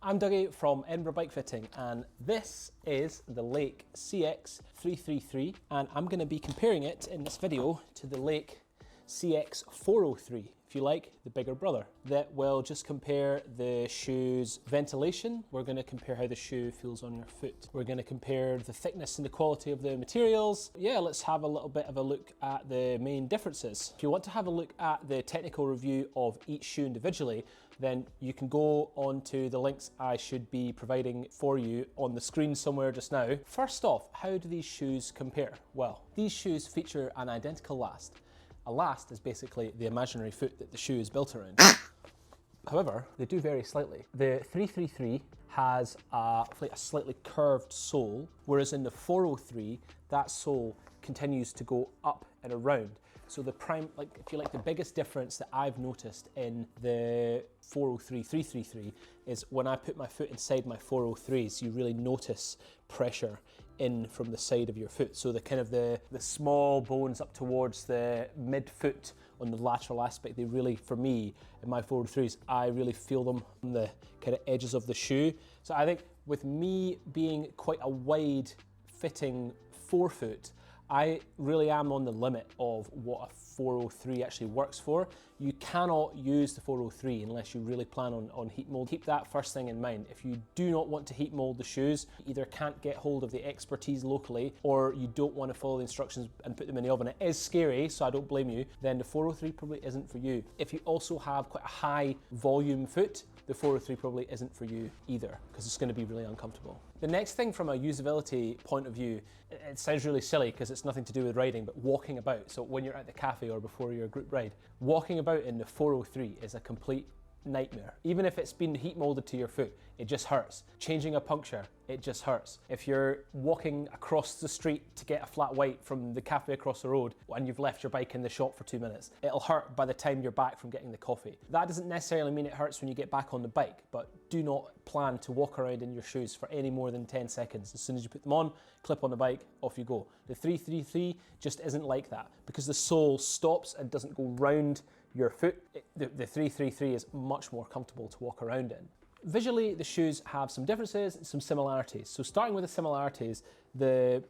I'm Dougie from Edinburgh Bike Fitting, and this is the Lake CX333, and I'm going to be comparing it in this video to the Lake CX403, if you like, the bigger brother. That will just compare the shoe's ventilation. We're going to compare how the shoe feels on your foot. We're going to compare the thickness and the quality of the materials. Yeah, let's have a little bit of a look at the main differences. If you want to have a look at the technical review of each shoe individually, then you can go on to the links I should be providing for you on the screen somewhere just now. First off, how do these shoes compare? Well, these shoes feature an identical last. A last is basically the imaginary foot that the shoe is built around. However, they do vary slightly. The 333 has a slightly curved sole, whereas in the 403, that sole continues to go up and around. So the the biggest difference that I've noticed in the 403 333 is when I put my foot inside my 403s, you really notice pressure in from the side of your foot. So the small bones up towards the mid-foot on the lateral aspect, they really, for me, in my 403s, I really feel them on the kind of edges of the shoe. So I think with me being quite a wide fitting forefoot, I really am on the limit of what a 403 actually works for. You cannot use the 403 unless you really plan on heat mold. Keep that first thing in mind. If you do not want to heat mold the shoes, you either can't get hold of the expertise locally or you don't want to follow the instructions and put them in the oven. It is scary, so I don't blame you. Then the 403 probably isn't for you. If you also have quite a high volume foot, the 403 probably isn't for you either, because it's going to be really uncomfortable. The next thing from a usability point of view, it sounds really silly because it's nothing to do with riding, but walking about. So when you're at the cafe or before your group ride, walking about in the 403 is a complete nightmare. Even if it's been heat molded to your foot, it just hurts. Changing a puncture, it just hurts. If you're walking across the street to get a flat white from the cafe across the road and you've left your bike in the shop for 2 minutes, it'll hurt by the time you're back from getting the coffee. That doesn't necessarily mean it hurts when you get back on the bike, but do not plan to walk around in your shoes for any more than 10 seconds. As soon as you put them on, clip on the bike, off you go. The 333 just isn't like that because the sole stops and doesn't go round your foot. The 333 is much more comfortable to walk around in. Visually, the shoes have some differences and some similarities. So starting with the similarities, the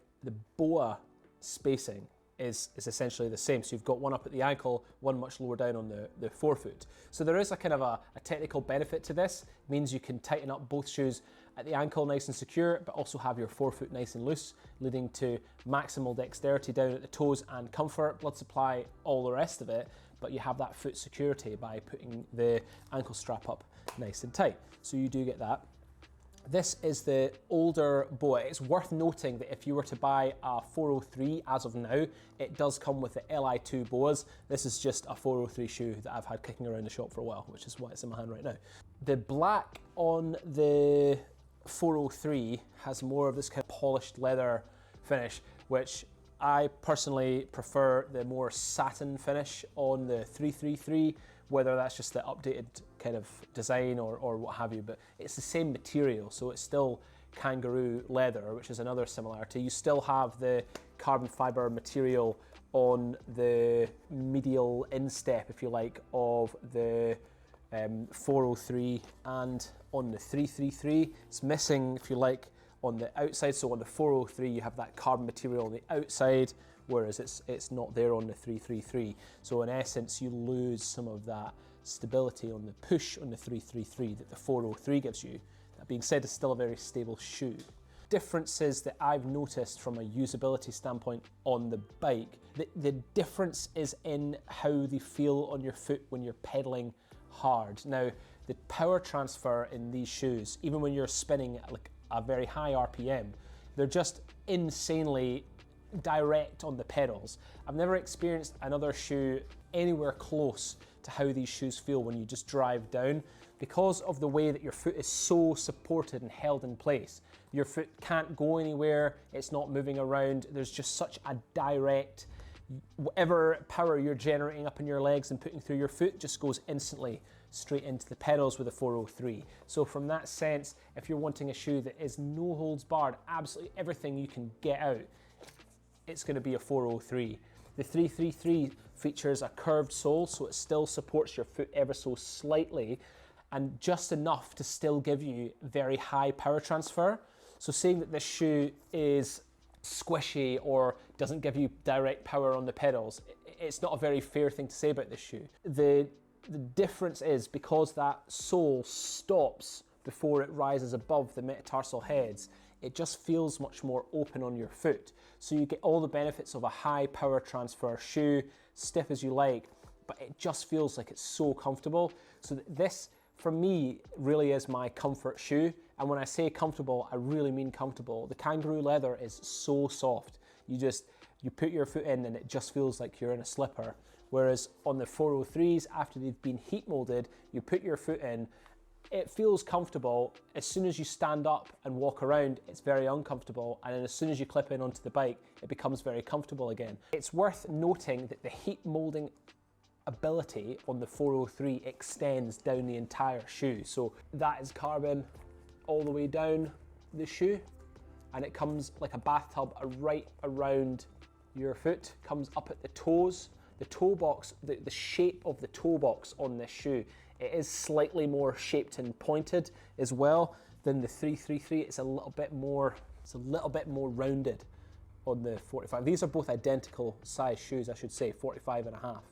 BOA spacing is essentially the same. So you've got one up at the ankle, one much lower down on the forefoot. So there is a kind of a technical benefit to this. It means you can tighten up both shoes at the ankle nice and secure, but also have your forefoot nice and loose, leading to maximal dexterity down at the toes and comfort, blood supply, all the rest of it. But you have that foot security by putting the ankle strap up nice and tight. So you do get that. This is the older BOA. It's worth noting that if you were to buy a 403 as of now, it does come with the Li2 BOAs. This is just a 403 shoe that I've had kicking around the shop for a while, which is why it's in my hand right now. The black on the 403 has more of this kind of polished leather finish, which I personally prefer the more satin finish on the 333, whether that's just the updated kind of design or what have you, but it's the same material, so it's still kangaroo leather, which is another similarity. You still have the carbon fiber material on the medial instep, if you like, of the 403 and on the 333. It's missing, if you like, on the outside. So on the 403 you have that carbon material on the outside, whereas it's not there on the 333. So in essence you lose some of that stability on the push on the 333 that the 403 gives you. That being said, it's still a very stable shoe. Differences that I've noticed from a usability standpoint on the bike, the difference is in how they feel on your foot when you're pedaling hard. Now the power transfer in these shoes, even when you're spinning at like a very high RPM, they're just insanely direct on the pedals. I've never experienced another shoe anywhere close to how these shoes feel when you just drive down. Because of the way that your foot is so supported and held in place, your foot can't go anywhere, it's not moving around, there's just such a direct, whatever power you're generating up in your legs and putting through your foot just goes instantly straight into the pedals with a 403. So from that sense, if you're wanting a shoe that is no holds barred, absolutely everything you can get out, it's going to be a 403. The 333 features a curved sole, so it still supports your foot ever so slightly. and just enough to still give you very high power transfer. So saying that this shoe is squishy or doesn't give you direct power on the pedals, it's not a very fair thing to say about this shoe. The difference is because that sole stops before it rises above the metatarsal heads, it just feels much more open on your foot. So you get all the benefits of a high power transfer shoe, stiff as you like, but it just feels like it's so comfortable. So this, for me, really is my comfort shoe. And when I say comfortable, I really mean comfortable. The kangaroo leather is so soft. You put your foot in and it just feels like you're in a slipper. Whereas on the 403s, after they've been heat molded, you put your foot in, it feels comfortable. As soon as you stand up and walk around, it's very uncomfortable. And then as soon as you clip in onto the bike, it becomes very comfortable again. It's worth noting that the heat molding ability on the 403 extends down the entire shoe. So that is carbon all the way down the shoe, and it comes like a bathtub right around your foot, comes up at the toes. The toe box, the shape of the toe box on this shoe, it is slightly more shaped and pointed as well than the 333. It's a little bit more rounded on the 45. These are both identical size shoes, I should say, 45 and a half.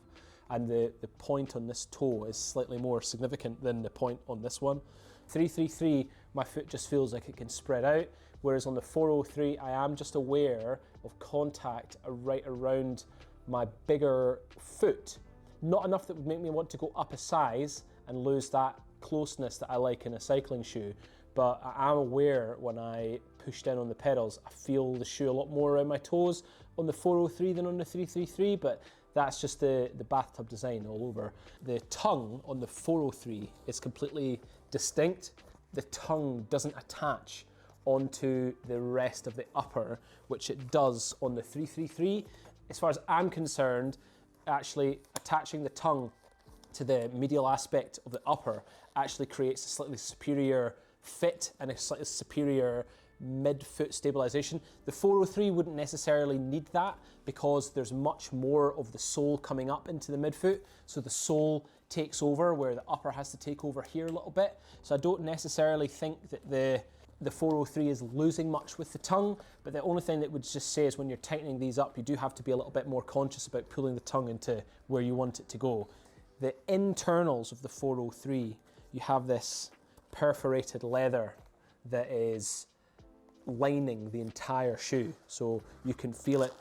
And the point on this toe is slightly more significant than the point on this one. 333, my foot just feels like it can spread out, whereas on the 403, I am just aware of contact right around my bigger foot. Not enough that would make me want to go up a size and lose that closeness that I like in a cycling shoe, but I am aware when I push down on the pedals, I feel the shoe a lot more around my toes on the 403 than on the 333, but that's just the bathtub design all over. The tongue on the 403 is completely distinct. The tongue doesn't attach onto the rest of the upper, which it does on the 333. As far as I'm concerned, actually attaching the tongue to the medial aspect of the upper actually creates a slightly superior fit and a slightly superior mid-foot stabilization. The 403 wouldn't necessarily need that because there's much more of the sole coming up into the midfoot, so the sole takes over where the upper has to take over here a little bit. So I don't necessarily think that the 403 is losing much with the tongue, but the only thing that would just say is when you're tightening these up, you do have to be a little bit more conscious about pulling the tongue into where you want it to go. The internals of the 403, you have this perforated leather that is lining the entire shoe, so you can feel it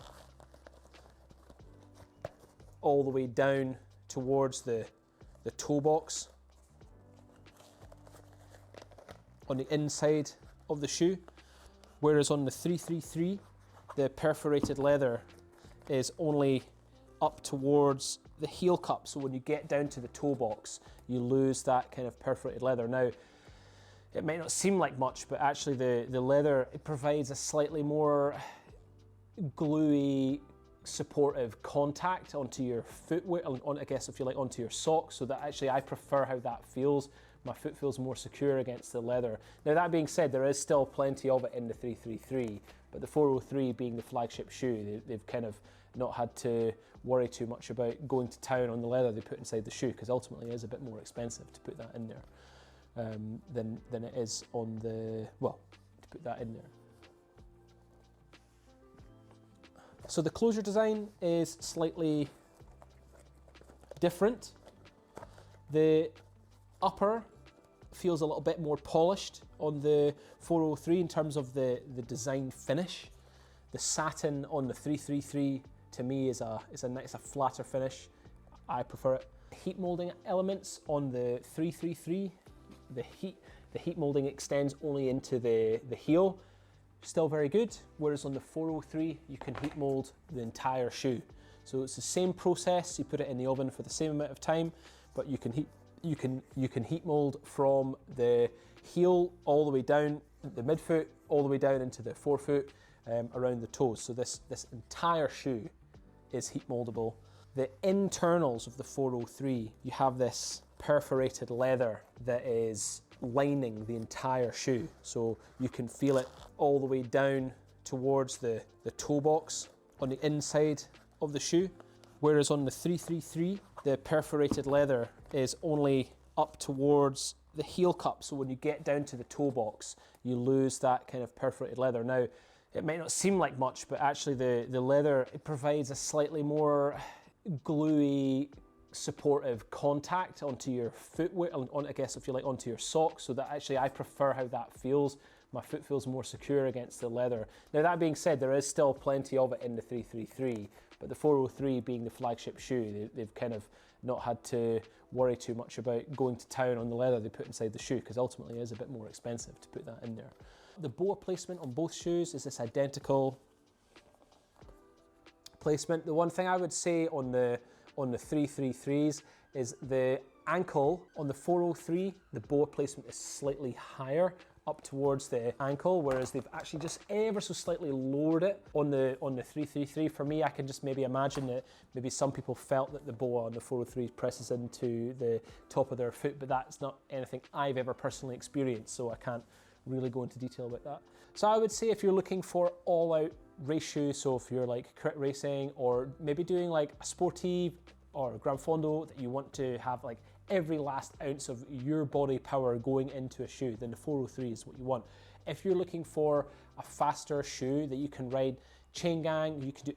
all the way down towards the toe box on the inside of the shoe, whereas on the 333 the perforated leather is only up towards the heel cup, so when you get down to the toe box you lose that kind of perforated leather. Now it might not seem like much, but actually the leather, it provides a slightly more gluey, supportive contact onto your footwear, I guess if you like, onto your socks, so that actually I prefer how that feels. My foot feels more secure against the leather. Now that being said, there is still plenty of it in the 333, but the 403 being the flagship shoe, they've kind of not had to worry too much about going to town on the leather they put inside the shoe, because ultimately it is a bit more expensive to put that in there. Than it is on the, well, to put that in there. So the closure design is slightly different. The upper feels a little bit more polished on the 403 in terms of the design finish. The satin on the 333 to me is a nice, a flatter finish. I prefer it. Heat molding elements on the 333. The heat molding extends only into the heel, still very good, whereas on the 403 you can heat mold the entire shoe. So it's the same process, you put it in the oven for the same amount of time, but you can heat mold from the heel all the way down, the midfoot, all the way down into the forefoot, around the toes. So this entire shoe is heat moldable. The internals of the 403, you have this perforated leather that is lining the entire shoe, so you can feel it all the way down towards the toe box on the inside of the shoe, whereas on the 333 the perforated leather is only up towards the heel cup, so when you get down to the toe box, you lose that kind of perforated leather. Now, it might not seem like much, but actually the leather, it provides a slightly more gluey, supportive contact onto your footwear, I guess if you like, onto your socks, so that actually I prefer how that feels. My foot feels more secure against the leather. Now that being said, there is still plenty of it in the 333, but the 403 being the flagship shoe, they've kind of not had to worry too much about going to town on the leather they put inside the shoe, because ultimately it is a bit more expensive to put that in there. The bore placement on both shoes is this identical placement. The one thing I would say on the 333s is the ankle on the 403, the bore placement is slightly higher up towards the ankle, whereas they've actually just ever so slightly lowered it on the 333. For me, I can just maybe imagine that maybe some people felt that the boa on the 403 presses into the top of their foot, but that's not anything I've ever personally experienced, so I can't really go into detail about that. So I would say if you're looking for all-out race shoes, so if you're like crit racing or maybe doing like a sportive or a Gran Fondo, that you want to have like every last ounce of your body power going into a shoe, then the 403 is what you want. If you're looking for a faster shoe that you can ride chain gang, you can do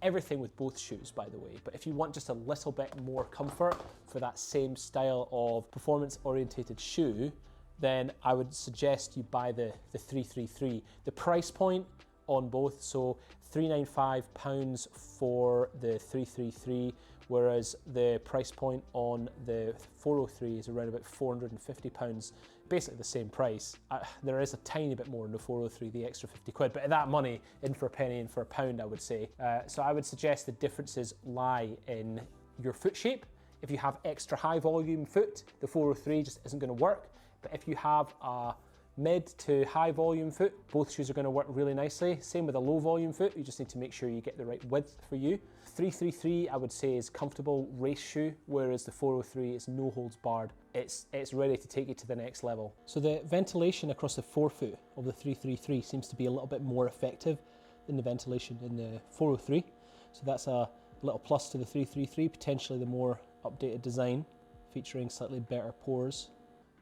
everything with both shoes, by the way. But if you want just a little bit more comfort for that same style of performance orientated shoe, then I would suggest you buy the 333. The price point on both, so £395 for the 333, whereas the price point on the 403 is around about £450, basically the same price. There is a tiny bit more in the 403, the extra 50 quid, but at that money, in for a penny, in for a pound, I would say. So I would suggest the differences lie in your foot shape. If you have extra high volume foot, the 403 just isn't going to work. But if you have a mid to high volume foot, both shoes are going to work really nicely. Same with a low volume foot, you just need to make sure you get the right width for you. 333 I would say is comfortable race shoe, whereas the 403 is no holds barred. It's ready to take you to the next level. So the ventilation across the forefoot of the 333 seems to be a little bit more effective than the ventilation in the 403. So that's a little plus to the 333, potentially the more updated design, featuring slightly better pores.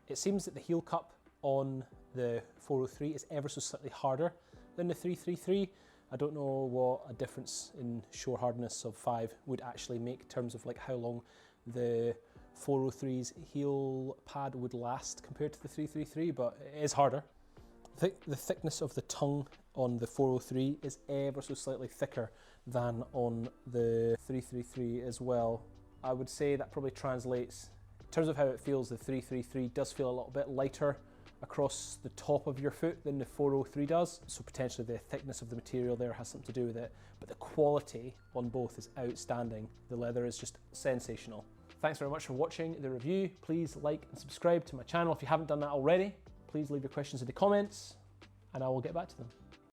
It seems that the heel cup on the 403 is ever so slightly harder than the 333. I don't know what a difference in shore hardness of 5 would actually make in terms of like how long the 403's heel pad would last compared to the 333, but it is harder. The thickness of the tongue on the 403 is ever so slightly thicker than on the 333 as well. I would say that probably translates, in terms of how it feels, the 333 does feel a little bit lighter across the top of your foot than the 403 does, so potentially the thickness of the material there has something to do with it, but the quality on both is outstanding. The leather is just sensational. Thanks very much for watching the review. Please like and subscribe to my channel if you haven't done that already. Please leave your questions in the comments and I will get back to them.